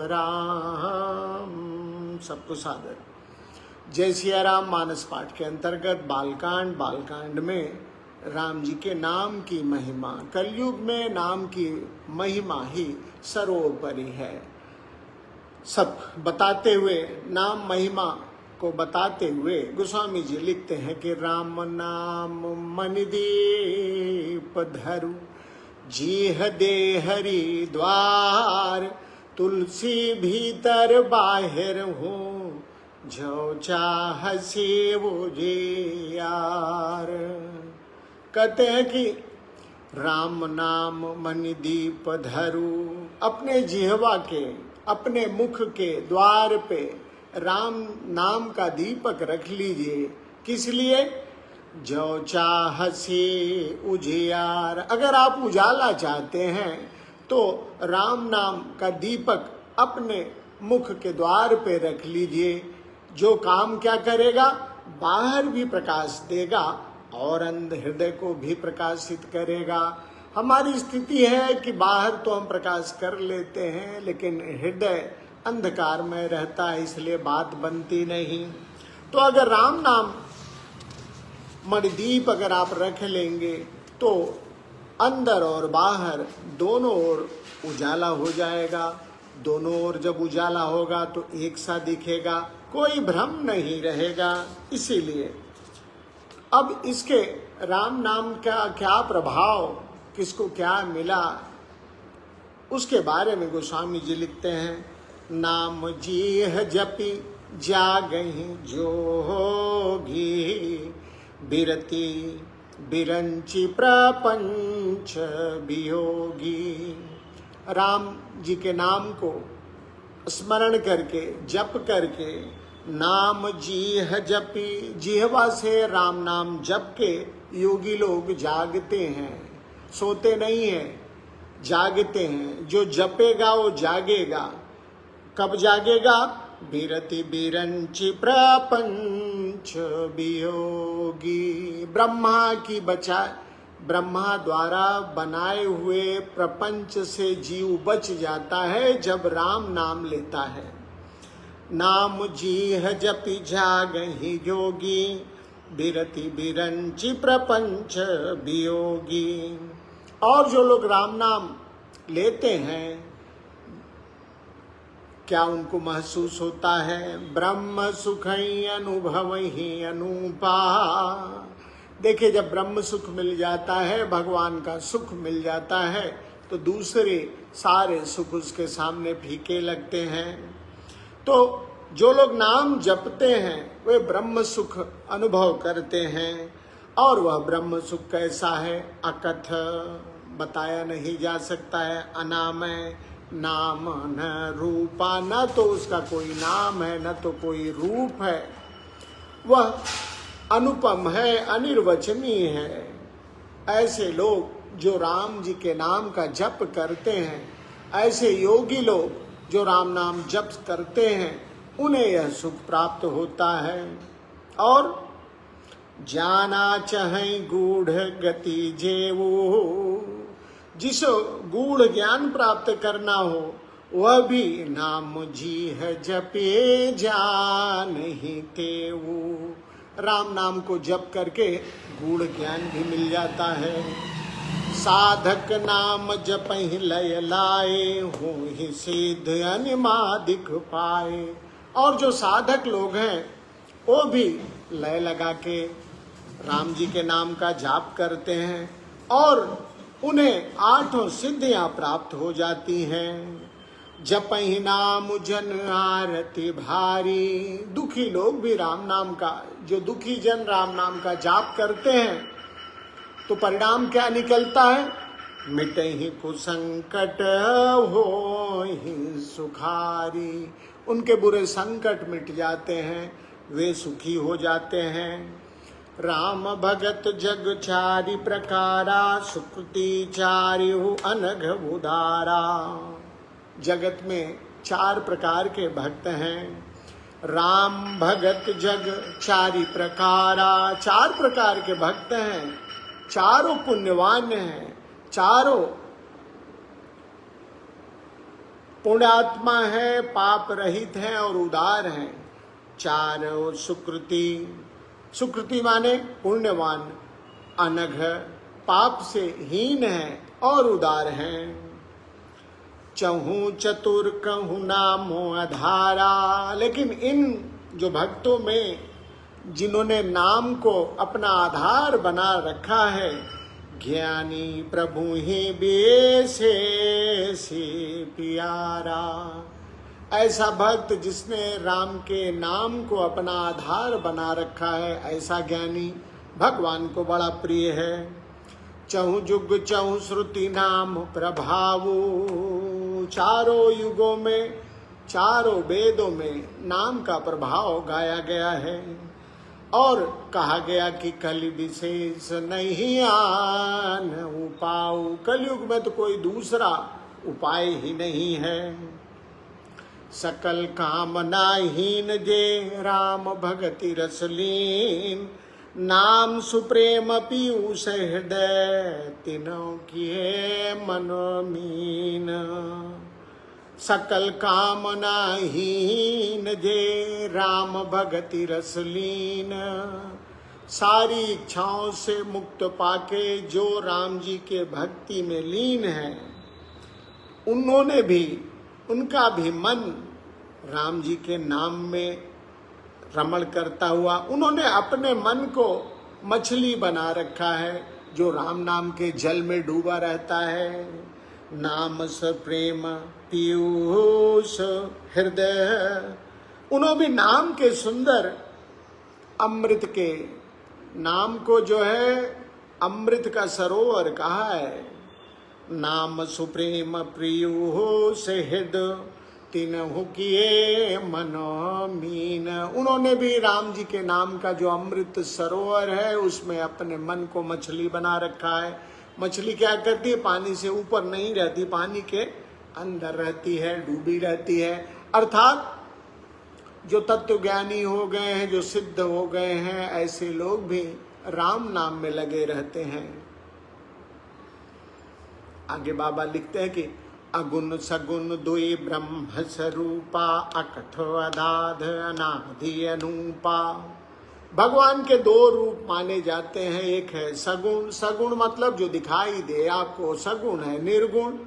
राम। सबको सादर। जय सिया राम मानस पाठ के अंतर्गत बालकांड में राम जी के नाम की महिमा, कलयुग में नाम की महिमा ही सर्वोपरि है। सब बताते हुए, नाम महिमा को बताते हुए गोस्वामी जी लिखते हैं कि राम नाम मणिदीप धरु, जीह दे हरि द्वार, तुलसी भीतर बाहिर हूँ, जो चाह से वो जे यार। कहते हैं कि राम नाम मणिदीप धरु, अपने जिह्वा के, अपने मुख के द्वार पे राम नाम का दीपक रख लीजिए। किस लिए? जो चाह से उजियार। अगर आप उजाला चाहते हैं तो राम नाम का दीपक अपने मुख के द्वार पे रख लीजिए। जो काम क्या करेगा? बाहर भी प्रकाश देगा और अंदर हृदय को भी प्रकाशित करेगा। हमारी स्थिति है कि बाहर तो हम प्रकाश कर लेते हैं, लेकिन हृदय अंधकार में रहता है, इसलिए बात बनती नहीं। तो अगर राम नाम मणिदीप अगर आप रख लेंगे तो अंदर और बाहर दोनों ओर उजाला हो जाएगा। दोनों ओर जब उजाला होगा तो एक सा दिखेगा, कोई भ्रम नहीं रहेगा। इसीलिए अब इसके राम नाम का क्या प्रभाव, किसको क्या मिला, उसके बारे में गोस्वामी जी लिखते हैं। नाम जीह जपी जागहि जोगी, बिरति बिरंचि प्रपंच वियोगी। राम जी के नाम को स्मरण करके, जप करके, नाम जीह जपी, जिह्वा से राम नाम जप के योगी लोग जागते हैं, सोते नहीं हैं, जागते हैं। जो जपेगा वो जागेगा। कब जागेगा? बिरति बिरंचि प्रपंच वियोगी। ब्रह्मा द्वारा बनाए हुए प्रपंच से जीव बच जाता है जब राम नाम लेता है। नाम जीह जपि जागहि जोगी, बिरति बिरंचि प्रपंच वियोगी। और जो लोग राम नाम लेते हैं, क्या उनको महसूस होता है? ब्रह्म सुखई अनुभवहि अनूपा। देखिए, जब ब्रह्म सुख मिल जाता है, भगवान का सुख मिल जाता है, तो दूसरे सारे सुख उसके सामने फीके लगते हैं। तो जो लोग नाम जपते हैं वे ब्रह्म सुख अनुभव करते हैं। और वह ब्रह्म सुख कैसा है? अकथ, बताया नहीं जा सकता है, अनामय, नाम न रूपा, न तो उसका कोई नाम है न तो कोई रूप है। वह अनुपम है, अनिर्वचनीय है। ऐसे लोग जो राम जी के नाम का जप करते हैं, ऐसे योगी लोग जो राम नाम जप करते हैं, उन्हें यह सुख प्राप्त होता है। और जाना चाहे गूढ़ गति जेवो, जिसो गूढ़ ज्ञान प्राप्त करना हो वह भी नाम जी है जपे जानहि तेवो। राम नाम को जप करके गूढ़ ज्ञान भी मिल जाता है। साधक नाम जपहि लय लाए, हो ही सिद्ध अनिमादिक पाए। और जो साधक लोग हैं वो भी लय लगा के राम जी के नाम का जाप करते हैं और उन्हें 8 सिद्धियां प्राप्त हो जाती हैं। जपहि नाम जन आरती भारी। दुखी लोग भी राम नाम का, जो दुखी जन राम नाम का जाप करते हैं तो परिणाम क्या निकलता है? मिटहि कुसंकट होहि सुखारी। उनके बुरे संकट मिट जाते हैं, वे सुखी हो जाते हैं। राम भगत जग चारि प्रकारा, सुकृति चारिहु अनघ उदारा। जगत में 4 प्रकार के भक्त हैं। राम भगत जग चारि प्रकारा, 4 प्रकार के भक्त हैं, चारों पुण्यवान हैं, चारों पुण्यात्मा है, पाप रहित है और उदार है। 4 सुकृति, सुकृति माने पुण्यवान, अनघ पाप से हीन है और उदार है। 4 चतुर कहूँ नामो आधारा, लेकिन इन जो भक्तों में जिन्होंने नाम को अपना आधार बना रखा है, ज्ञानी प्रभु ही बेसे से प्यारा, ऐसा भक्त जिसने राम के नाम को अपना आधार बना रखा है, ऐसा ज्ञानी भगवान को बड़ा प्रिय है। 4 जुग 4 श्रुति नाम प्रभावो, चारों युगों में, चारों वेदों में नाम का प्रभाव गाया गया है और कहा गया कि कलि विशेष नहीं आन उपाय, कलयुग में तो कोई दूसरा उपाय ही नहीं है। सकल कामनाहीन जे राम भगति रसलीन, नाम सुप्रेम पीयूष हृदय तीनों किए मनोमीन। सकल कामनाहीन जे राम भगति रसलीन, सारी इच्छाओं से मुक्त पाके जो राम जी के भक्ति में लीन है, उन्होंने भी, उनका भी मन राम जी के नाम में रमण करता हुआ, उन्होंने अपने मन को मछली बना रखा है जो राम नाम के जल में डूबा रहता है। नाम स प्रेम पीयूष हृदय, उन्होंने भी नाम के सुंदर अमृत के, नाम को जो है अमृत का सरोवर कहा है। नाम सुप्रेम प्रियूष हृदय तीनों किए मनोमीन, उन्होंने भी राम जी के नाम का जो अमृत सरोवर है उसमें अपने मन को मछली बना रखा है। मछली क्या करती है? पानी से ऊपर नहीं रहती, पानी के अंदर रहती है, डूबी रहती है। अर्थात जो तत्वज्ञानी हो गए हैं, जो सिद्ध हो गए हैं, ऐसे लोग भी राम नाम में लगे रहते हैं। आगे बाबा लिखते हैं कि अगुण सगुण दुई ब्रह्म स्वरूपा, अकथ अदाध अनादि अनूपा। भगवान के 2 रूप माने जाते हैं। एक है सगुण, सगुण मतलब जो दिखाई दे आपको, सगुण है निर्गुण।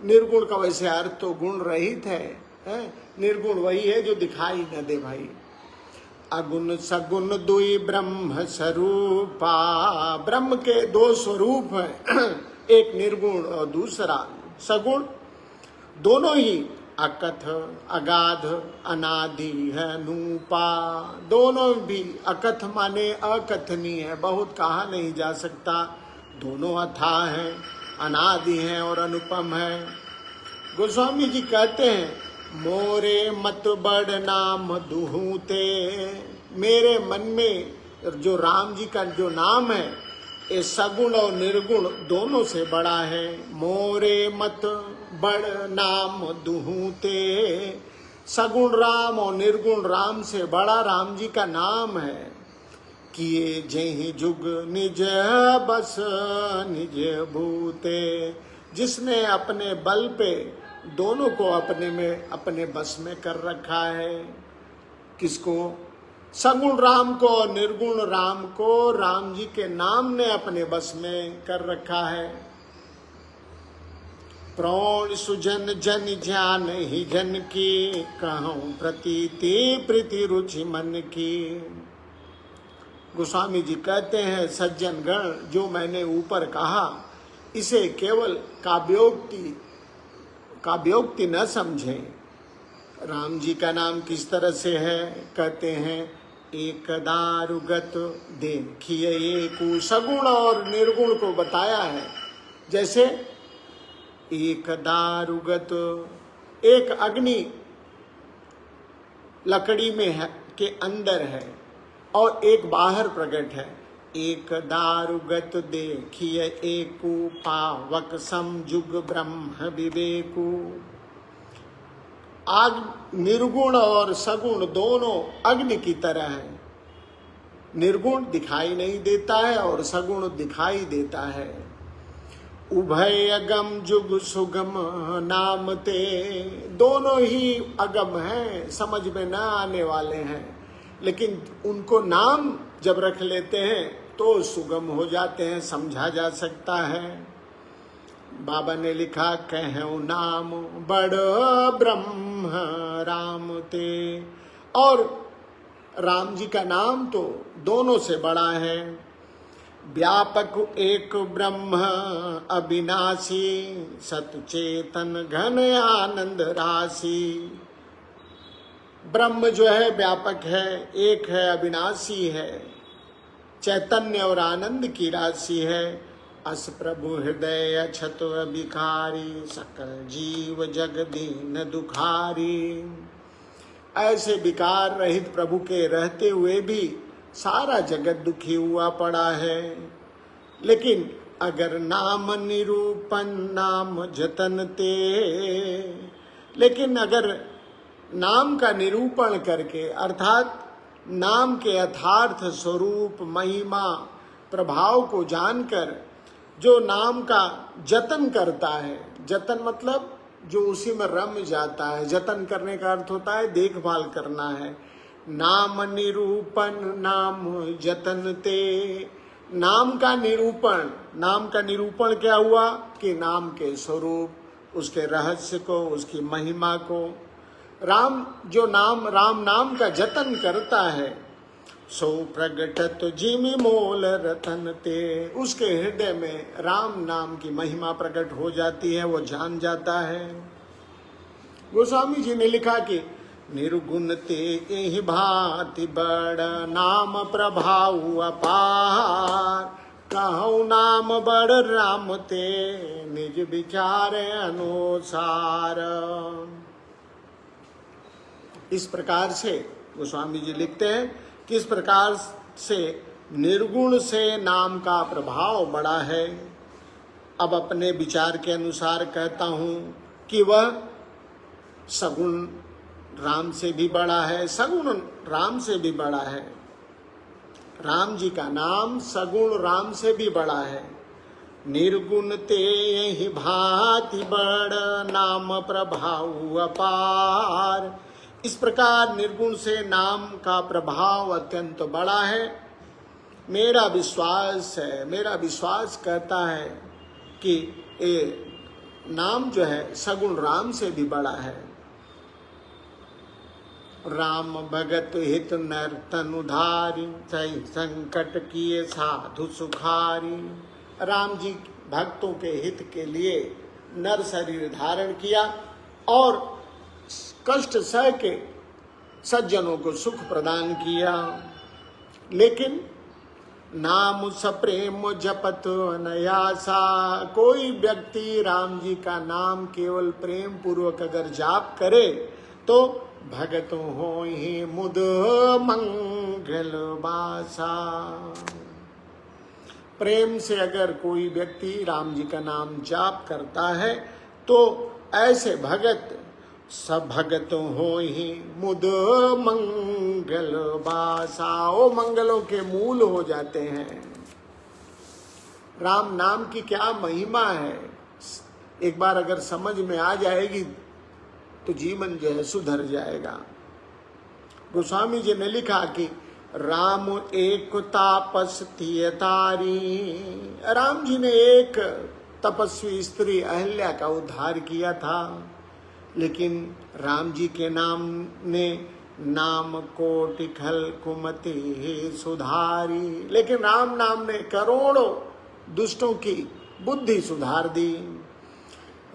निर्गुण का वैसे अर्थ तो गुण रहित है? निर्गुण वही है जो दिखाई न दे भाई। अगुण सगुण दुई ब्रह्म स्वरूपा, ब्रह्म के 2 स्वरूप हैं, एक निर्गुण और दूसरा सगुण। दोनों ही अकथ अगाध अनादि है नूपा, दोनों भी अकथ माने अकथनीय है, बहुत कहा नहीं जा सकता। दोनों अथाह हैं, अनादि हैं और अनुपम है। गोस्वामी जी कहते हैं, मोरे मत बड़ नाम दुहूते, मेरे मन में जो राम जी का जो नाम है, ये सगुण और निर्गुण दोनों से बड़ा है। मोरे मत बड़ नाम दुहूते, सगुण राम और निर्गुण राम से बड़ा राम जी का नाम है। किए जेहि जुग निज बस निज भूते, जिसने अपने बल पे दोनों को अपने बस में कर रखा है। किसको? सगुण राम को और निर्गुण राम को राम जी के नाम ने अपने बस में कर रखा है। प्राण सुजन जन जान ही जन की, कहूँ प्रतीति प्रीति रुचि मन की। गोस्वामी जी कहते हैं, सज्जन गण जो मैंने ऊपर कहा, इसे केवल काव्योक्ति न समझें। राम जी का नाम किस तरह से है? कहते हैं, एक दारुगत देखिए एक, सगुण और निर्गुण को बताया है। जैसे एक दारुगत, एक अग्नि लकड़ी में है के अंदर है और एक बाहर प्रकट है। एक दारुगत देखिए एकु, पावक समजुग ब्रह्म विवेकु। आग निर्गुण और सगुण दोनों अग्नि की तरह है। निर्गुण दिखाई नहीं देता है और सगुण दिखाई देता है। उभय अगम जुग सुगम नाम ते, दोनों ही अगम हैं, समझ में न आने वाले हैं, लेकिन उनको नाम जब रख लेते हैं तो सुगम हो जाते हैं, समझा जा सकता है। बाबा ने लिखा, कहूँ नाम बड़ ब्रह्म राम ते, और राम जी का नाम तो दोनों से बड़ा है। व्यापक एक ब्रह्म अविनाशी, सतचेतन घन आनंद राशि। ब्रह्म जो है व्यापक है, एक है, अविनाशी है, चैतन्य और आनंद की राशि है। अस प्रभु हृदय अछत अभिखारी, सकल जीव जगदीन दुखारी। ऐसे विकार रहित प्रभु के रहते हुए भी सारा जगत दुखी हुआ पड़ा है। लेकिन अगर नाम निरूपण नाम जतन ते, लेकिन अगर नाम का निरूपण करके, अर्थात नाम के यथार्थ स्वरूप महिमा प्रभाव को जानकर जो नाम का जतन करता है, जतन मतलब जो उसी में रम जाता है, जतन करने का अर्थ होता है देखभाल करना है। नाम निरूपण नाम जतन ते, नाम का निरूपण, नाम का निरूपण क्या हुआ कि नाम के स्वरूप, उसके रहस्य को, उसकी महिमा को, राम जो नाम, राम नाम का जतन करता है, सो प्रगटत जिमि मोल रतन ते, उसके हृदय में राम नाम की महिमा प्रकट हो जाती है, वो जान जाता है। गोस्वामी जी ने लिखा कि निर्गुण ते एहि भांति बड़ नाम प्रभाव अपार, कहूँ नाम बड़ राम ते निज विचार अनुसार। इस प्रकार से गोस्वामी जी लिखते हैं कि इस प्रकार से निर्गुण से नाम का प्रभाव बड़ा है। अब अपने विचार के अनुसार कहता हूँ कि वह सगुण राम से भी बड़ा है, सगुण राम से भी बड़ा है। राम जी का नाम सगुण राम से भी बड़ा है। निर्गुण ते ही भांति बड़ नाम प्रभाव अपार। इस प्रकार निर्गुण से नाम का प्रभाव अत्यंत बड़ा है। मेरा विश्वास है, मेरा विश्वास कहता है कि ये नाम जो है सगुण राम से भी बड़ा है। राम भगत हित नर तनुधारी, सही संकट किए साधु सुखारी। राम जी भक्तों के हित के लिए नर शरीर धारण किया और कष्ट सह के सज्जनों को सुख प्रदान किया। लेकिन नाम सप्रेम जपत अनयासा, कोई व्यक्ति राम जी का नाम केवल प्रेम पूर्वक अगर जाप करे तो भगत हो ही मुद मंगल बासा। प्रेम से अगर कोई व्यक्ति राम जी का नाम जाप करता है तो ऐसे भगत सब भगत हो ही मुद मंगल बासा, वो मंगलों के मूल हो जाते हैं। राम नाम की क्या महिमा है, एक बार अगर समझ में आ जाएगी तो जीवन जो है सुधर जाएगा। गोस्वामी जी ने लिखा कि राम एक तापस थिय तारी। राम जी ने एक तपस्वी स्त्री अहल्या का उद्धार किया था, लेकिन राम जी के नाम ने नाम कोटि खल कुमति सुधारी। लेकिन राम नाम ने करोड़ों दुष्टों की बुद्धि सुधार दी।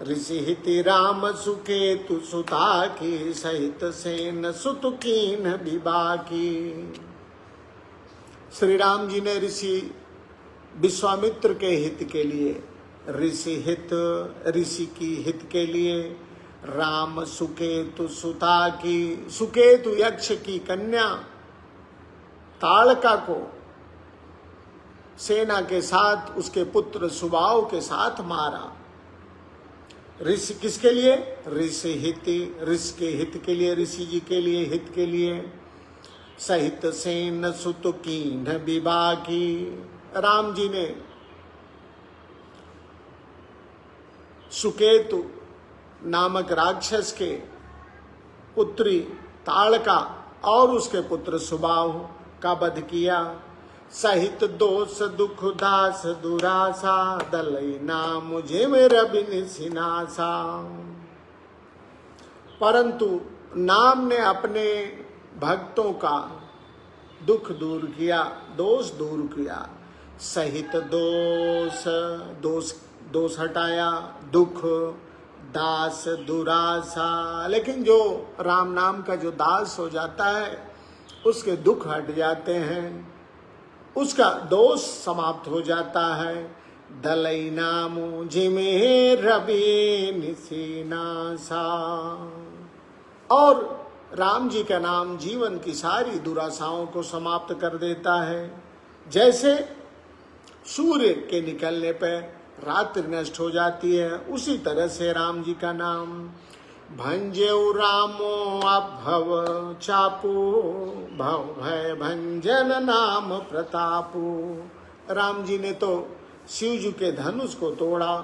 ऋषि हिति राम सुकेतु सुता की, सहित सेन सुत कीन विभा की। श्री राम जी ने ऋषि विश्वामित्र के हित के लिए, ऋषि हित ऋषि की हित के लिए राम सुकेतु सुता की, सुकेतु यक्ष की कन्या ताड़का को सेना के साथ उसके पुत्र सुबाहु के साथ मारा। ऋषि किसके लिए? ऋषि हिति, ऋषि के हित के लिए, ऋषि जी के लिए, हित के लिए। सहित सेन सुत कीन विभा की, राम जी ने सुकेतु नामक राक्षस के पुत्री ताड़का और उसके पुत्र सुबाहु का वध किया। सहित दोष दुख दास दुरासा, दलई नाम जिम रबिन सिनासा। परंतु नाम ने अपने भक्तों का दुख दूर किया, दोष दूर किया। सहित दोष हटाया, दुख दास दुरासा। लेकिन जो राम नाम का जो दास हो जाता है उसके दुख हट जाते हैं, उसका दोष समाप्त हो जाता है। दलई नाम जिमे रबी निसीनासा। और राम जी का नाम जीवन की सारी दुराशाओं को समाप्त कर देता है। जैसे सूर्य के निकलने पर रात्रि नष्ट हो जाती है, उसी तरह से राम जी का नाम। भंजेउ रामो अभव चापू, भव भय भंजन नाम प्रतापू। राम जी ने तो शिव जी के धनुष को तोड़ा,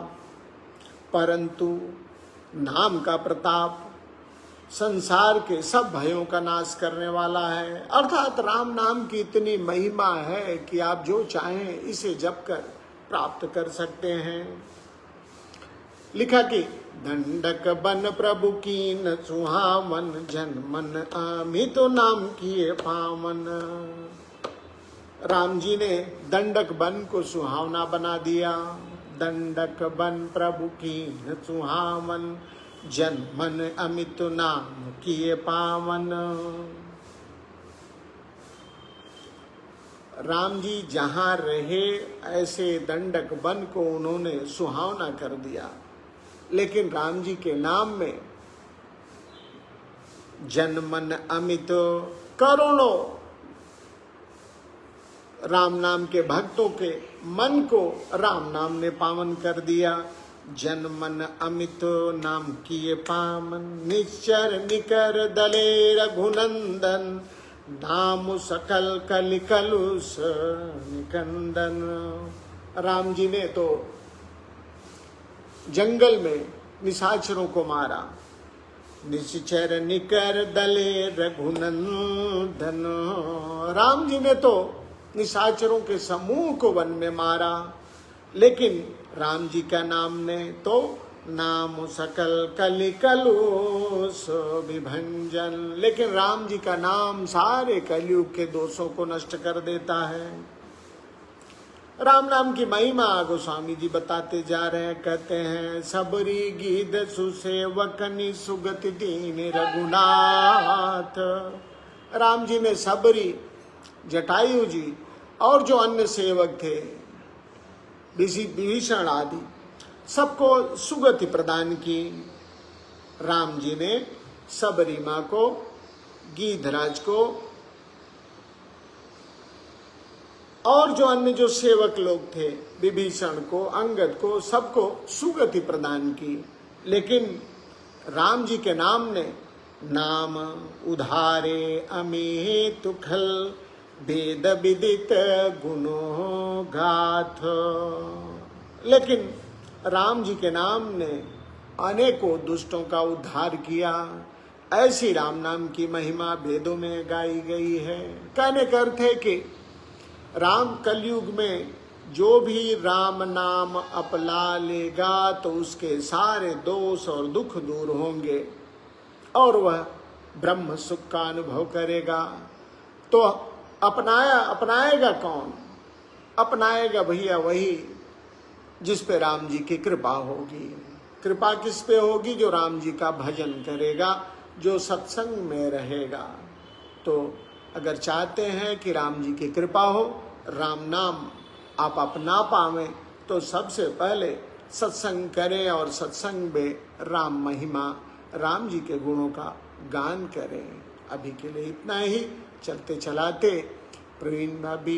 परंतु नाम का प्रताप संसार के सब भयों का नाश करने वाला है। अर्थात राम नाम की इतनी महिमा है कि आप जो चाहें इसे जप कर प्राप्त कर सकते हैं। लिखा कि दंडक बन प्रभु कीन सुहावन, जन मन अमित नाम किए पावन। राम जी ने दंडक बन को सुहावना बना दिया। दंडक बन प्रभु कीन सुहावन, जन मन अमित नाम किए पावन। राम जी जहां रहे ऐसे दंडक वन को उन्होंने सुहावना कर दिया। लेकिन राम जी के नाम में जन मन अमित, करोड़ों राम नाम के भक्तों के मन को राम नाम ने पावन कर दिया। जन मन अमित नाम किए पावन, निश्चर निकर दले रघुनंदन, नाम सकल कलि कलुष निकंदन। राम जी ने तो जंगल में निशाचरों को मारा। निश्चर निकर दले रघुनंदन। राम जी ने तो निशाचरों के समूह को वन में मारा। लेकिन राम जी का नाम ने तो नाम सकल कलि कलुष विभंजन। लेकिन राम जी का नाम सारे कलयुग के दोषों को नष्ट कर देता है। राम नाम की महिमा गोस्वामी जी बताते जा रहे हैं। कहते हैं सबरी गीत सुसेवकनि सुगति दीन रघुनाथ। राम जी ने सबरी, जटायु जी और जो अन्य सेवक थे विभीषण आदि सबको सुगति प्रदान की। राम जी ने सबरी माँ को, गीधराज को और जो अन्य जो सेवक लोग थे विभीषण को, अंगद को, सबको सुगति प्रदान की। लेकिन राम जी के नाम ने नाम उधारे अमित खल, वेद विदित गुणो गाथ। लेकिन राम जी के नाम ने अनेकों दुष्टों का उद्धार किया। ऐसी राम नाम की महिमा वेदों में गाई गई है। कहने का अर्थ है कि राम कलयुग में जो भी राम नाम अपना लेगा तो उसके सारे दोष और दुख दूर होंगे और वह ब्रह्म सुख का अनुभव करेगा। तो अपनाएगा कौन? अपनाएगा भैया वही जिस पे राम जी की कृपा होगी। कृपा किस पे होगी? जो राम जी का भजन करेगा, जो सत्संग में रहेगा। तो अगर चाहते हैं कि राम जी की कृपा हो, राम नाम आप अपना पावें, तो सबसे पहले सत्संग करें और सत्संग में राम महिमा, राम जी के गुणों का गान करें। अभी के लिए इतना ही। चलते चलाते प्रवीण भाभी